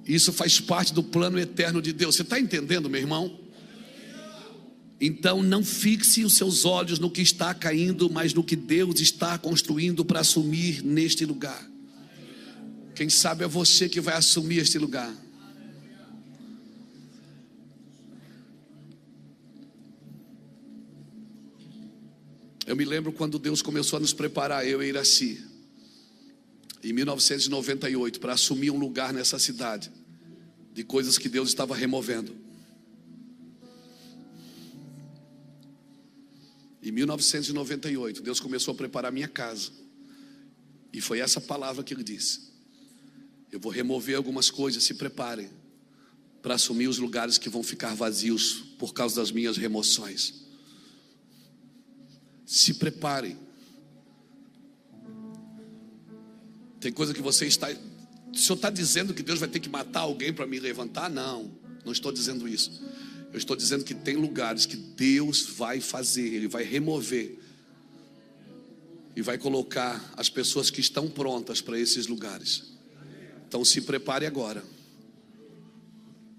Isso faz parte do plano eterno de Deus. Você está entendendo, meu irmão? Então não fixe os seus olhos no que está caindo, mas no que Deus está construindo para assumir neste lugar. Quem sabe é você que vai assumir este lugar. Eu me lembro quando Deus começou a nos preparar, eu e Iraci, em 1998, para assumir um lugar nessa cidade, de coisas que Deus estava removendo. Em 1998, Deus começou a preparar a minha casa. E foi essa palavra que Ele disse: eu vou remover algumas coisas, se preparem para assumir os lugares que vão ficar vazios por causa das minhas remoções. Se preparem. Tem coisa que você está... O senhor está dizendo que Deus vai ter que matar alguém para me levantar? Não estou dizendo isso. Eu estou dizendo que tem lugares que Deus vai fazer, Ele vai remover e vai colocar as pessoas que estão prontas para esses lugares. Então se prepare agora.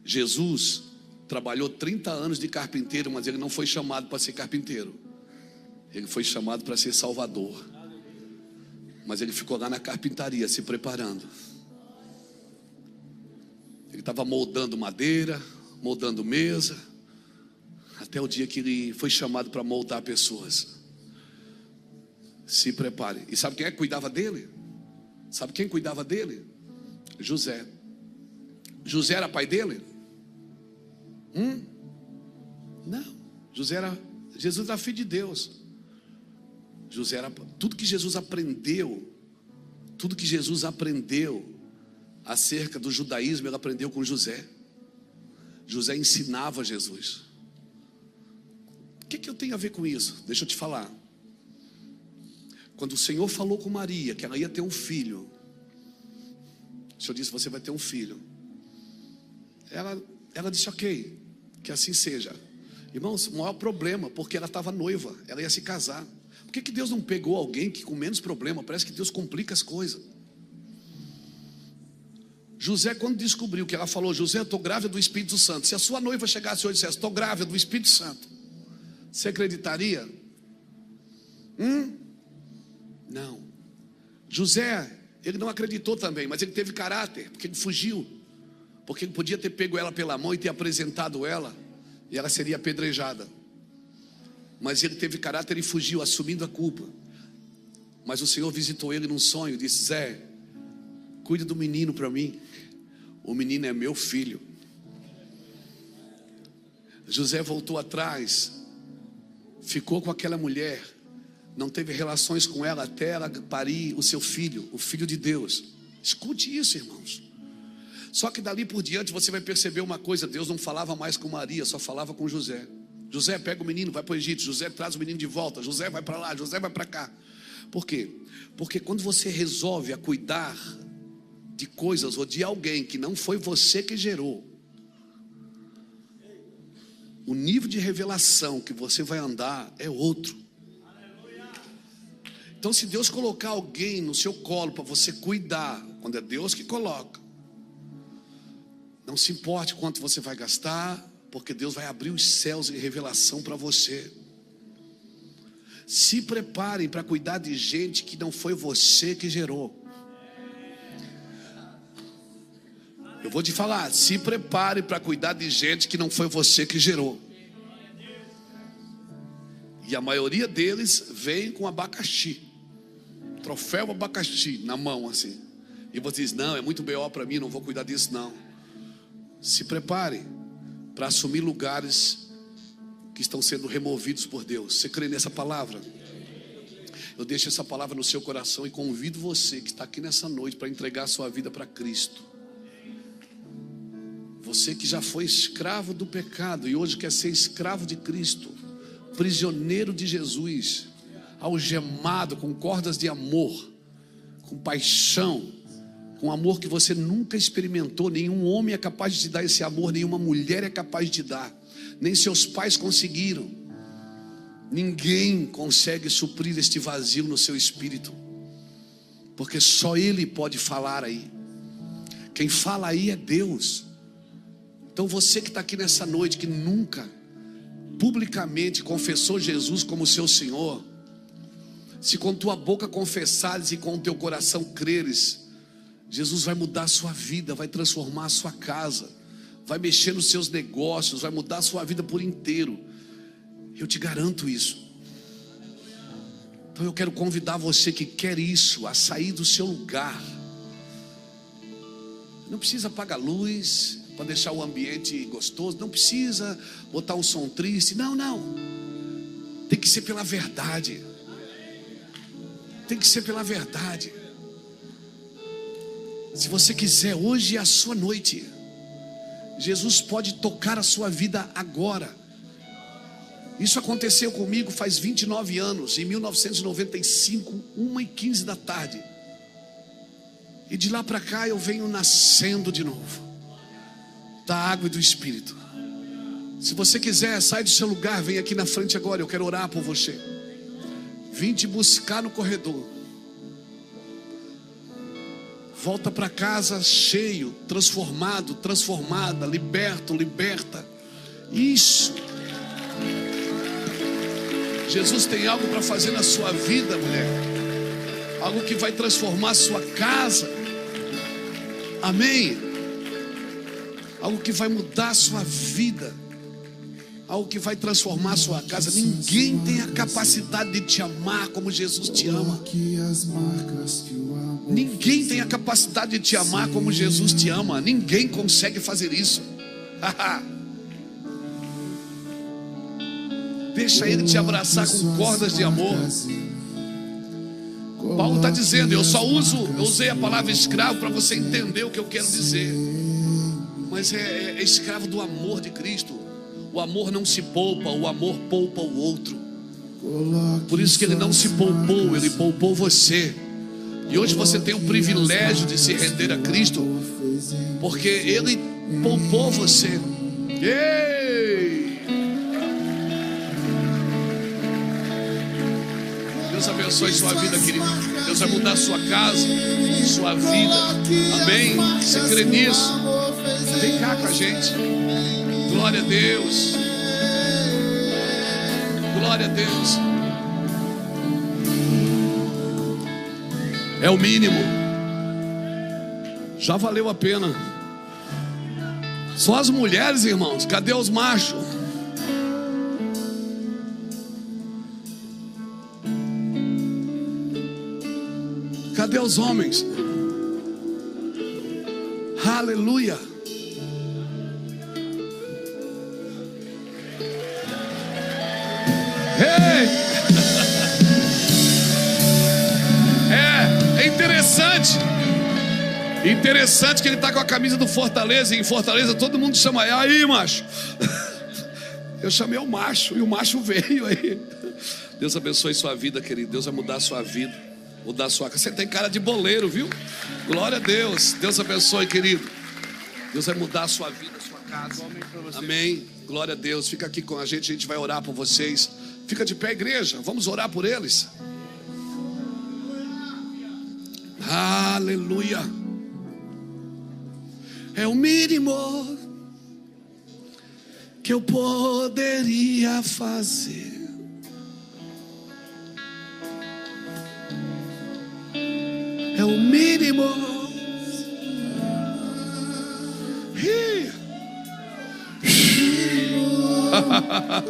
Jesus trabalhou 30 anos de carpinteiro, mas Ele não foi chamado para ser carpinteiro. Ele foi chamado para ser salvador. Mas Ele ficou lá na carpintaria se preparando. Ele estava moldando madeira, moldando mesa, até o dia que ele foi chamado para moldar pessoas. Se prepare. E sabe quem é que cuidava dele? Sabe quem cuidava dele? José. José era pai dele? Não. Jesus era filho de Deus. José era, tudo que Jesus aprendeu acerca do judaísmo, ele aprendeu com José. José ensinava Jesus. O que eu tenho a ver com isso? Deixa eu te falar. Quando o Senhor falou com Maria que ela ia ter um filho, o Senhor disse: você vai ter um filho. Ela disse: ok, que assim seja. Irmãos, o maior problema, porque ela estava noiva, ela ia se casar. Por que Deus não pegou alguém que com menos problema? Parece que Deus complica as coisas. José, quando descobriu que ela falou: José, eu estou grávida do Espírito Santo. Se a sua noiva chegasse hoje e dissesse: estou grávida do Espírito Santo, você acreditaria? Não. José, ele não acreditou também, mas ele teve caráter, porque ele fugiu. Porque ele podia ter pego ela pela mão e ter apresentado ela, e ela seria apedrejada. Mas ele teve caráter e fugiu, assumindo a culpa. Mas o Senhor visitou ele num sonho e disse: Zé, cuida do menino para mim. O menino é meu filho. José voltou atrás, ficou com aquela mulher, não teve relações com ela até ela parir o seu filho, o filho de Deus. Escute isso, irmãos. Só que dali por diante você vai perceber uma coisa: Deus não falava mais com Maria, só falava com José. José, pega o menino, vai para o Egito. José, traz o menino de volta. José, vai para lá. José, vai para cá. Por quê? Porque quando você resolve a cuidar de coisas ou de alguém que não foi você que gerou, o nível de revelação que você vai andar é outro. Então, se Deus colocar alguém no seu colo para você cuidar, quando é Deus que coloca, não se importe quanto você vai gastar, porque Deus vai abrir os céus em revelação para você. Se preparem para cuidar de gente que não foi você que gerou. Eu vou te falar, se prepare para cuidar de gente que não foi você que gerou. E a maioria deles vem com abacaxi, troféu abacaxi na mão assim. E você diz: não, é muito BO para mim, não vou cuidar disso não. Se prepare para assumir lugares que estão sendo removidos por Deus. Você crê nessa palavra? Eu deixo essa palavra no seu coração e convido você que está aqui nessa noite para entregar a sua vida para Cristo. Você que já foi escravo do pecado e hoje quer ser escravo de Cristo, prisioneiro de Jesus, algemado com cordas de amor, com paixão, com amor que você nunca experimentou. Nenhum homem é capaz de te dar esse amor, nenhuma mulher é capaz de te dar, nem seus pais conseguiram. Ninguém consegue suprir este vazio no seu espírito, porque só Ele pode falar aí. Quem fala aí é Deus. Então você que está aqui nessa noite, que nunca publicamente confessou Jesus como seu Senhor, se com tua boca confessares e com o teu coração creres, Jesus vai mudar a sua vida, vai transformar a sua casa, vai mexer nos seus negócios, vai mudar a sua vida por inteiro. Eu te garanto isso. Então eu quero convidar você que quer isso a sair do seu lugar. Não precisa apagar a luz para deixar o ambiente gostoso, não precisa botar um som triste, não. Tem que ser pela verdade. Tem que ser pela verdade. Se você quiser, hoje é a sua noite. Jesus pode tocar a sua vida agora. Isso aconteceu comigo faz 29 anos, em 1995, 1h15 da tarde. E de lá para cá eu venho nascendo de novo, da água e do Espírito. Se você quiser, sai do seu lugar, vem aqui na frente agora, eu quero orar por você. Vim te buscar no corredor. Volta para casa cheio, transformado, transformada, liberto, liberta. Isso. Jesus tem algo para fazer na sua vida, mulher. Algo que vai transformar a sua casa. Amém. Algo que vai mudar a sua vida. algo que vai transformar a sua casa. Ninguém tem a capacidade de te amar como Jesus te ama. Ninguém tem a capacidade de te amar como Jesus te ama. Ninguém consegue fazer isso. Deixa Ele te abraçar com cordas de amor. Paulo está dizendo, eu usei a palavra escravo para você entender o que eu quero dizer. Mas é escravo do amor de Cristo. O amor não se poupa, o amor poupa o outro. Por isso que Ele não se poupou, Ele poupou você. E hoje você tem o privilégio de se render a Cristo, porque Ele poupou você. Ei! Deus abençoe sua vida, querido. Deus vai mudar sua casa, sua vida. Amém? Você crê nisso? Vem cá com a gente. Glória a Deus. Glória a Deus. É o mínimo. Já valeu a pena. Só as mulheres, irmãos. Cadê os machos? Cadê os homens? Aleluia. É interessante. Interessante que ele está com a camisa do Fortaleza. E em Fortaleza todo mundo chama, aí macho. Eu chamei o macho e o macho veio aí. Deus abençoe sua vida, querido. Deus vai mudar a sua vida, mudar a sua casa. Você tem cara de boleiro, viu? Glória a Deus. Deus abençoe, querido. Deus vai mudar a sua vida, a sua casa. Amém. Glória a Deus. Fica aqui com a gente vai orar por vocês. Fica de pé, igreja. Vamos orar por eles. Aleluia. É o mínimo que eu poderia fazer. É o mínimo.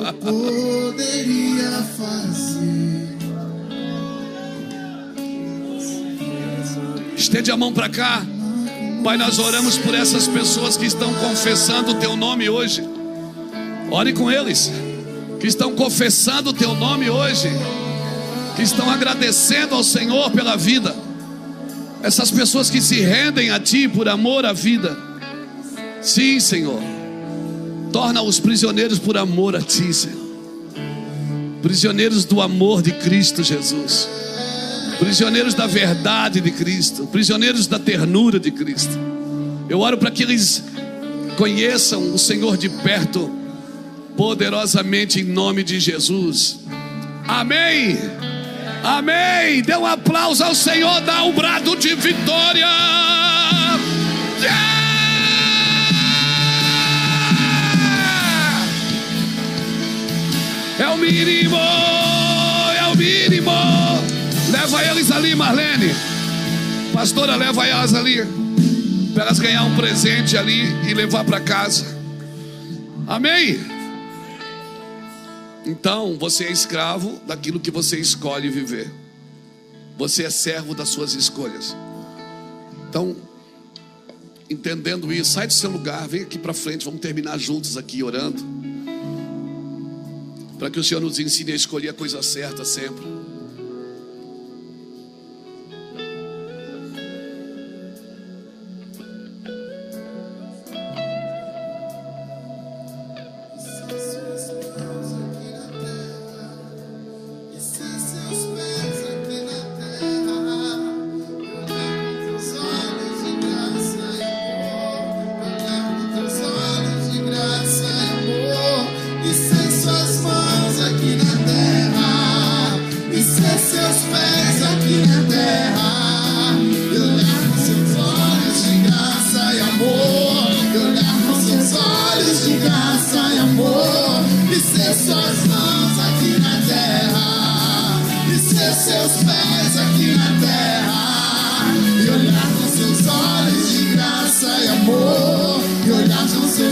Eu poderia fazer. Estende a mão para cá. Pai, nós oramos por essas pessoas que estão confessando o Teu nome hoje. Ore com eles, que estão confessando o Teu nome hoje, que estão agradecendo ao Senhor pela vida. Essas pessoas que se rendem a Ti por amor à vida. Sim, Senhor. Torna-os prisioneiros por amor a Ti, Senhor. Prisioneiros do amor de Cristo Jesus. Prisioneiros da verdade de Cristo. Prisioneiros da ternura de Cristo. Eu oro para que eles conheçam o Senhor de perto, poderosamente, em nome de Jesus. Amém. Amém. Dê um aplauso ao Senhor. Dá um brado de vitória. Yeah! É o mínimo. É o mínimo. Leva eles ali, Marlene. Pastora, leva elas ali, para elas ganhar um presente ali e levar para casa. Amém? Então, você é escravo daquilo que você escolhe viver. Você é servo das suas escolhas. Então, entendendo isso, sai do seu lugar, vem aqui para frente, vamos terminar juntos aqui orando, para que o Senhor nos ensine a escolher a coisa certa sempre.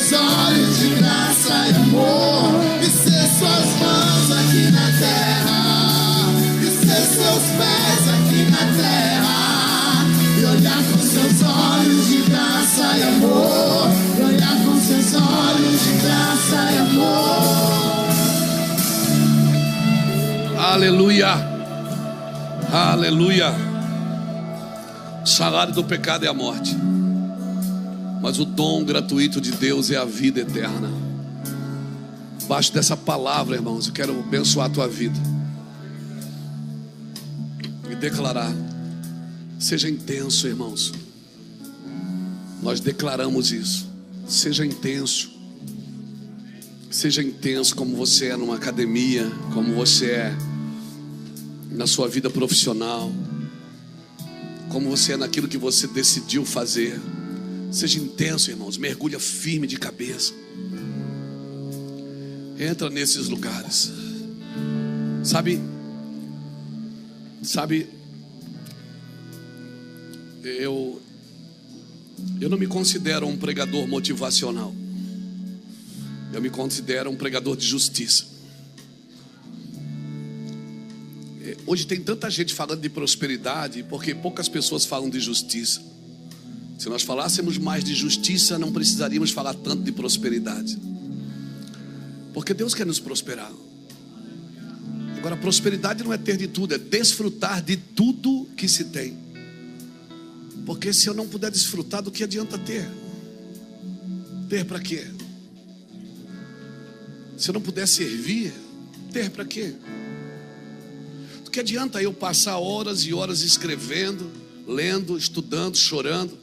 Olhos de graça e amor, Aleluia. Aleluia. O salário do pecado é a morte, mas o dom gratuito de Deus é a vida eterna. Baixo dessa palavra, irmãos, eu quero abençoar a tua vida e declarar: seja intenso, irmãos. Nós declaramos isso. Seja intenso. Seja intenso como você é numa academia, como você é na sua vida profissional, como você é naquilo que você decidiu fazer. Seja intenso, irmãos. Mergulha firme de cabeça. Entra nesses lugares. Sabe, eu não me considero um pregador motivacional. Eu me considero um pregador de justiça. Hoje tem tanta gente falando de prosperidade porque poucas pessoas falam de justiça. Se nós falássemos mais de justiça, não precisaríamos falar tanto de prosperidade, porque Deus quer nos prosperar. Agora, prosperidade não é ter de tudo, é desfrutar de tudo que se tem. Porque se eu não puder desfrutar, do que adianta ter? Ter para quê? Se eu não puder servir, ter para quê? Do que adianta eu passar horas e horas escrevendo, lendo, estudando, chorando,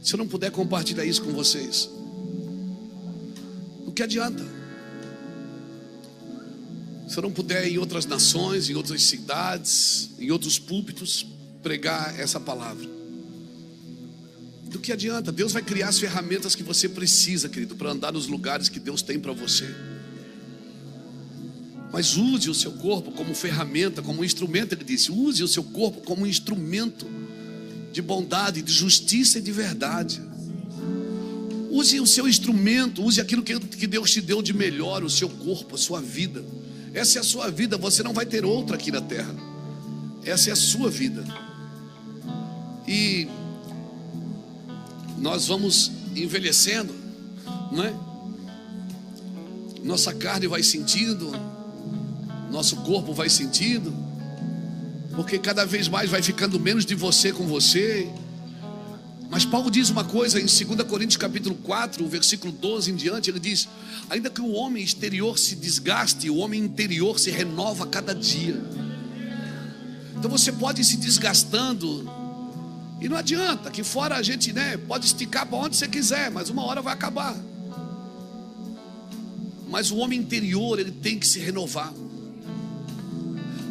se eu não puder compartilhar isso com vocês? Do que adianta? Se eu não puder ir em outras nações, em outras cidades, em outros púlpitos, pregar essa palavra, do que adianta? Deus vai criar as ferramentas que você precisa, querido, para andar nos lugares que Deus tem para você. Mas use o seu corpo como ferramenta, como instrumento. Ele disse: use o seu corpo como um instrumento de bondade, de justiça e de verdade. Use o seu instrumento, use aquilo que Deus te deu de melhor, o seu corpo, a sua vida. Essa é a sua vida, você não vai ter outra aqui na terra. Essa é a sua vida. E nós vamos envelhecendo, não é? Nossa carne vai sentindo, nosso corpo vai sentindo, porque cada vez mais vai ficando menos de você com você. Mas Paulo diz uma coisa em 2 Coríntios capítulo 4, versículo 12 em diante. Ele diz: ainda que o homem exterior se desgaste, o homem interior se renova a cada dia. Então você pode ir se desgastando, e não adianta, que fora a gente, pode esticar para onde você quiser, mas uma hora vai acabar. Mas o homem interior, ele tem que se renovar.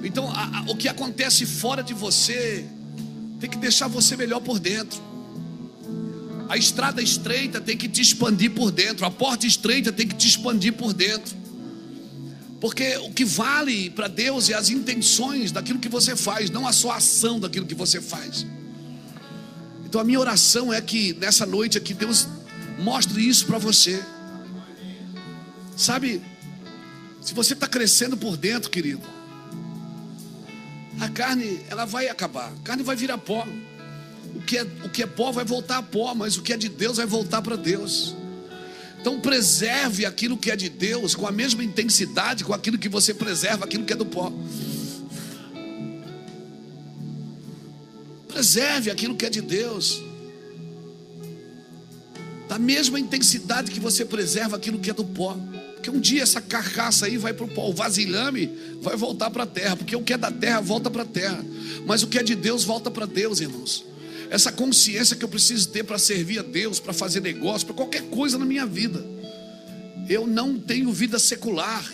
Então o que acontece fora de você tem que deixar você melhor por dentro. A estrada estreita tem que te expandir por dentro. A porta estreita tem que te expandir por dentro. Porque o que vale para Deus é as intenções daquilo que você faz, não a sua ação daquilo que você faz. Então a minha oração é que nessa noite aqui Deus mostre isso para você. Sabe, se você está crescendo por dentro, querido, a carne, ela vai acabar. A carne vai virar pó. O que é pó vai voltar a pó, mas o que é de Deus vai voltar para Deus. Então preserve aquilo que é de Deus com a mesma intensidade com aquilo que você preserva aquilo que é do pó. Preserve aquilo que é de Deus da mesma intensidade que você preserva aquilo que é do pó. Porque um dia essa carcaça aí vai para o pó, o vasilhame vai voltar para a terra, porque o que é da terra volta para a terra, mas o que é de Deus volta para Deus, irmãos. Essa consciência que eu preciso ter para servir a Deus, para fazer negócio, para qualquer coisa na minha vida. Eu não tenho vida secular.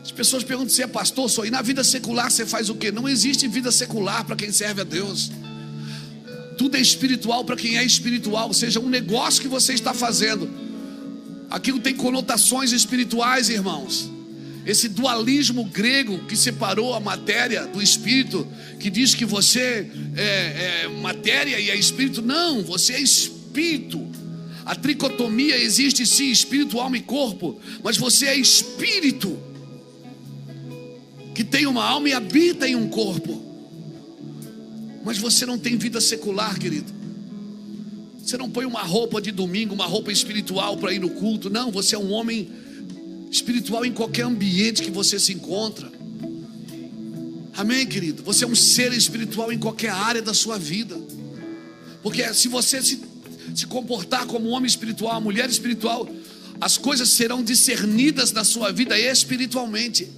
As pessoas perguntam se é pastor, sou. E na vida secular você faz o quê? Não existe vida secular para quem serve a Deus. Tudo é espiritual para quem é espiritual. Ou seja, um negócio que você está fazendo, aquilo tem conotações espirituais, irmãos. Esse dualismo grego que separou a matéria do espírito, que diz que você é matéria e é espírito. Não, você é espírito. A tricotomia existe sim, espírito, alma e corpo, mas você é espírito que tem uma alma e habita em um corpo. Mas você não tem vida secular, querido. Você não põe uma roupa de domingo, uma roupa espiritual para ir no culto. Não, você é um homem espiritual em qualquer ambiente que você se encontra. Amém, querido? Você é um ser espiritual em qualquer área da sua vida. Porque se você se comportar como um homem espiritual, uma mulher espiritual, as coisas serão discernidas na sua vida espiritualmente.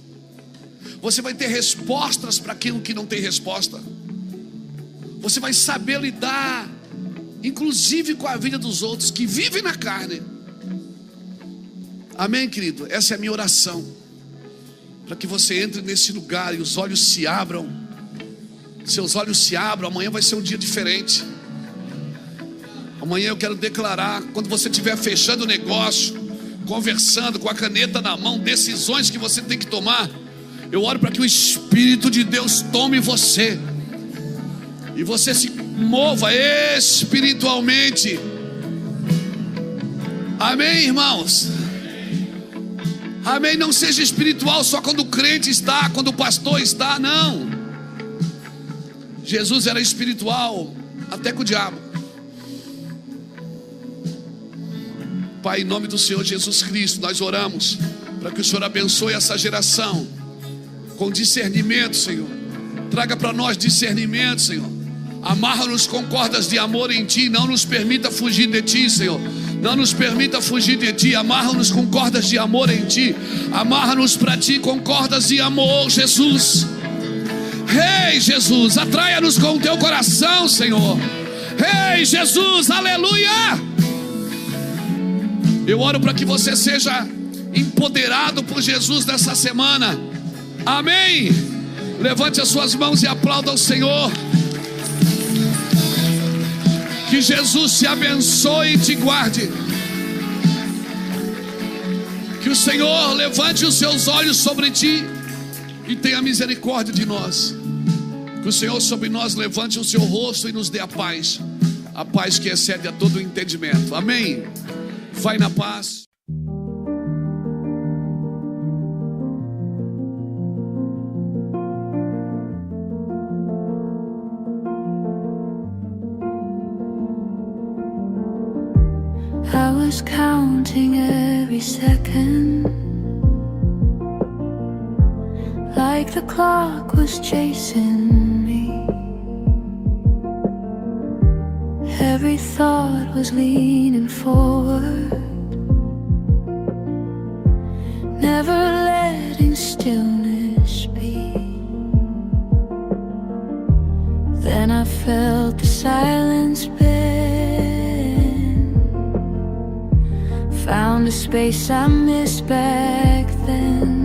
Você vai ter respostas para aquilo que não tem resposta. Você vai saber lidar, inclusive com a vida dos outros que vivem na carne. Amém, querido? Essa é a minha oração, para que você entre nesse lugar e os olhos se abram. Seus olhos se abram. Amanhã vai ser um dia diferente. Amanhã eu quero declarar, quando você estiver fechando o negócio, conversando com a caneta na mão, decisões que você tem que tomar, eu oro para que o Espírito de Deus tome você e você se mova espiritualmente. Amém, irmãos? Amém? Não seja espiritual só quando o crente está, quando o pastor está, não. Jesus era espiritual até com o diabo. Pai, em nome do Senhor Jesus Cristo, nós oramos para que o Senhor abençoe essa geração com discernimento, Senhor. Traga para nós discernimento, Senhor. Amarra-nos com cordas de amor em Ti. Não nos permita fugir de Ti, Senhor. Não nos permita fugir de Ti. Amarra-nos com cordas de amor em Ti. Amarra-nos para Ti com cordas de amor, Jesus. Ei, Jesus, atraia-nos com o Teu coração, Senhor. Ei, Jesus, aleluia. Eu oro para que você seja empoderado por Jesus nessa semana. Amém. Levante as suas mãos e aplauda ao Senhor. Que Jesus te abençoe e te guarde. Que o Senhor levante os seus olhos sobre ti e tenha misericórdia de nós. Que o Senhor sobre nós levante o seu rosto e nos dê a paz que excede a todo o entendimento. Amém. Vai na paz. I was counting every second, like the clock was chasing me. Every thought was leaning forward, never letting stillness be. Then I felt the silence bend, found a space I missed back then.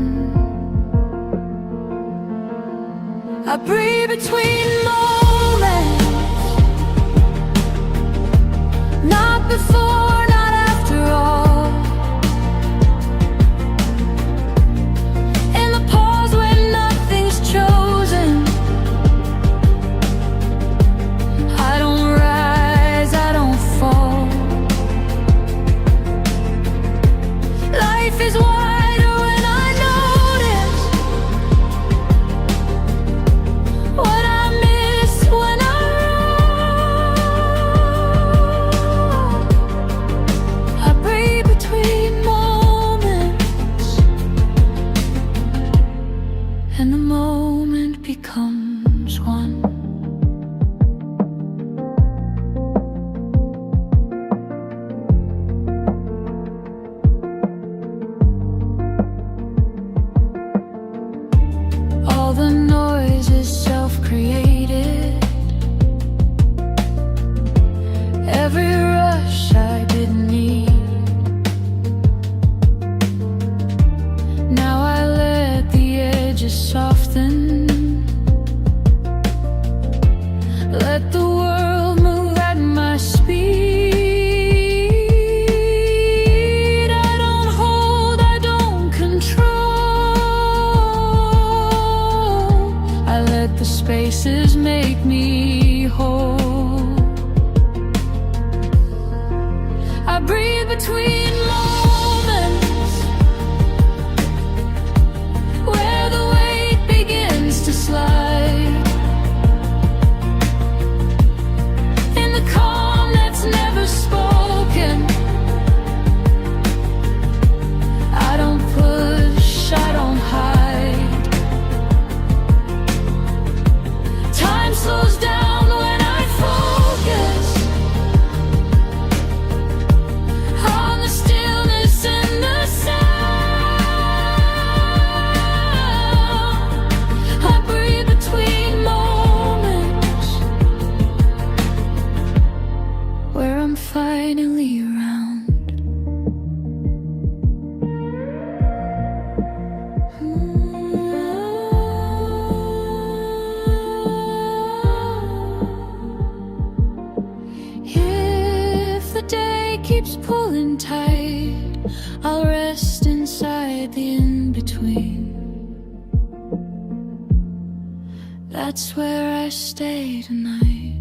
I breathe between moments, not before, not after all. In the pause when nothing's chosen, I don't rise, I don't fall. Life is wider when I notice what I miss when I run. I breathe between moments, and the moment becomes one. All the noise is self-created, every rush I didn't need. Now I let the edges soften, let the world move at my speed. I don't hold, I don't control. I let the spaces make me whole. I breathe between moments, where the weight begins to slide. In the calm that's never spoken, I don't push, I don't hide. That's where I stay tonight.